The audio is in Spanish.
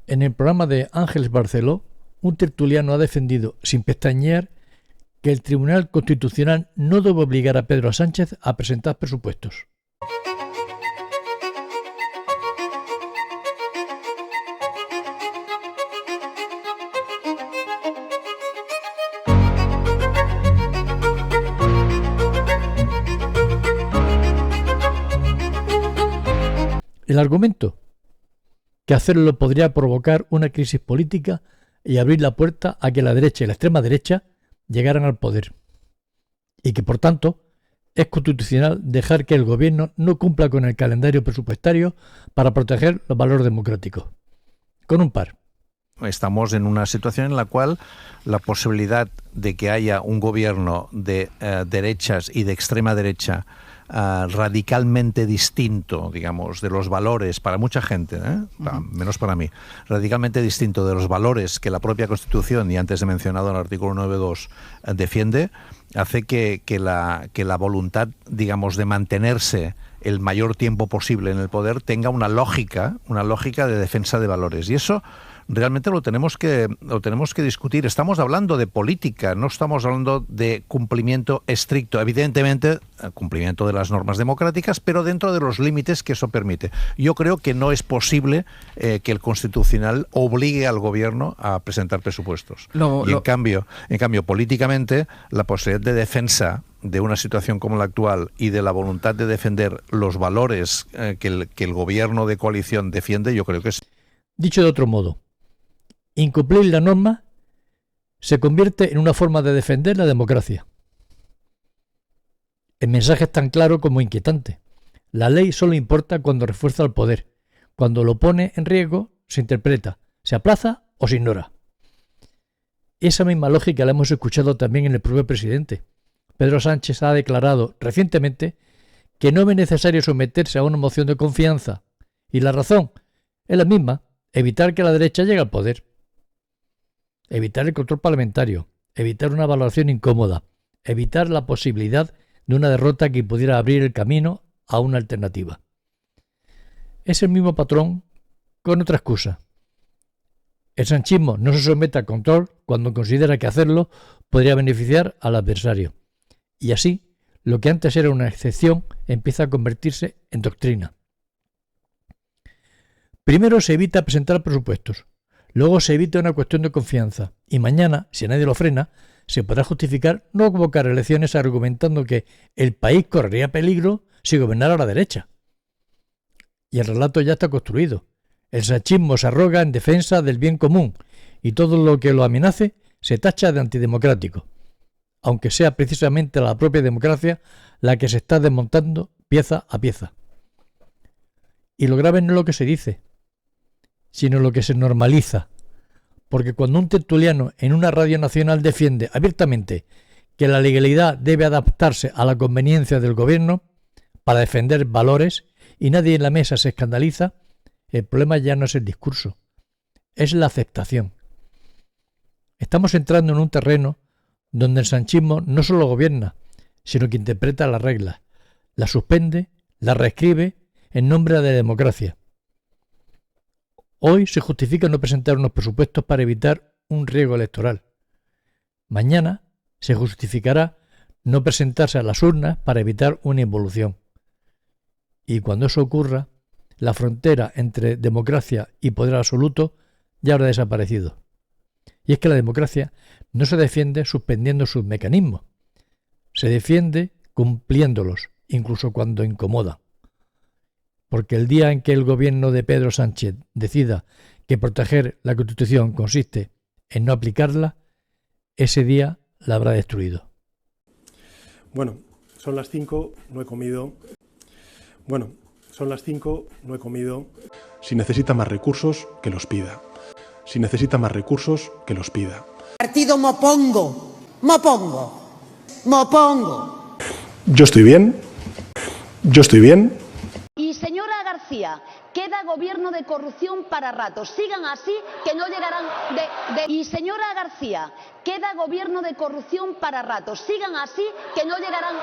En el programa de Ángeles Barceló, un tertuliano ha defendido, sin pestañear, que el Tribunal Constitucional no debe obligar a Pedro Sánchez a presentar presupuestos. El argumento, que hacerlo podría provocar una crisis política y abrir la puerta a que la derecha y la extrema derecha llegaran al poder, y que por tanto es constitucional dejar que el gobierno no cumpla con el calendario presupuestario para proteger los valores democráticos. Con un par. Estamos en una situación en la cual la posibilidad de que haya un gobierno de derechas y de extrema derecha radicalmente distinto, digamos, de los valores para mucha gente, menos para mí, radicalmente distinto de los valores que la propia Constitución, y antes he mencionado el artículo 9.2, defiende, hace que la voluntad, digamos, de mantenerse el mayor tiempo posible en el poder tenga una lógica de defensa de valores. Y eso realmente lo tenemos que discutir. Estamos hablando de política, no estamos hablando de cumplimiento estricto. Evidentemente, cumplimiento de las normas democráticas, pero dentro de los límites que eso permite. Yo creo que no es posible que el Constitucional obligue al gobierno a presentar presupuestos. En cambio, políticamente, la posibilidad de defensa de una situación como la actual y de la voluntad de defender los valores que el gobierno de coalición defiende, yo creo que es... Dicho de otro modo, incumplir la norma se convierte en una forma de defender la democracia. El mensaje es tan claro como inquietante. La ley solo importa cuando refuerza el poder. Cuando lo pone en riesgo, se interpreta, se aplaza o se ignora. Esa misma lógica la hemos escuchado también en el propio presidente. Pedro Sánchez ha declarado recientemente que no es necesario someterse a una moción de confianza. Y la razón es la misma: evitar que la derecha llegue al poder. Evitar el control parlamentario, evitar una valoración incómoda, evitar la posibilidad de una derrota que pudiera abrir el camino a una alternativa. Es el mismo patrón con otra excusa. El sanchismo no se somete al control cuando considera que hacerlo podría beneficiar al adversario. Y así, lo que antes era una excepción empieza a convertirse en doctrina. Primero se evita presentar presupuestos. Luego se evita una cuestión de confianza. Y mañana, si nadie lo frena, se podrá justificar no convocar elecciones argumentando que el país correría peligro si gobernara la derecha. Y el relato ya está construido. El sanchismo se arroga en defensa del bien común y todo lo que lo amenace se tacha de antidemocrático, aunque sea precisamente la propia democracia la que se está desmontando pieza a pieza. Y lo grave no es lo que se dice, sino lo que se normaliza, porque cuando un tertuliano en una radio nacional defiende abiertamente que la legalidad debe adaptarse a la conveniencia del gobierno para defender valores y nadie en la mesa se escandaliza, el problema ya no es el discurso, es la aceptación. Estamos entrando en un terreno donde el sanchismo no solo gobierna, sino que interpreta las reglas, las suspende, las reescribe en nombre de la democracia. Hoy se justifica no presentar unos presupuestos para evitar un riesgo electoral. Mañana se justificará no presentarse a las urnas para evitar una involución. Y cuando eso ocurra, la frontera entre democracia y poder absoluto ya habrá desaparecido. Y es que la democracia no se defiende suspendiendo sus mecanismos, se defiende cumpliéndolos, incluso cuando incomoda. Porque el día en que el gobierno de Pedro Sánchez decida que proteger la Constitución consiste en no aplicarla, ese día la habrá destruido. Bueno, son las 5, no he comido. Si necesita más recursos, que los pida. Partido Mopongo. Yo estoy bien. Y señora García, queda gobierno de corrupción para ratos. Sigan así que no llegarán Y señora García, queda gobierno de corrupción para ratos. Sigan así que no llegarán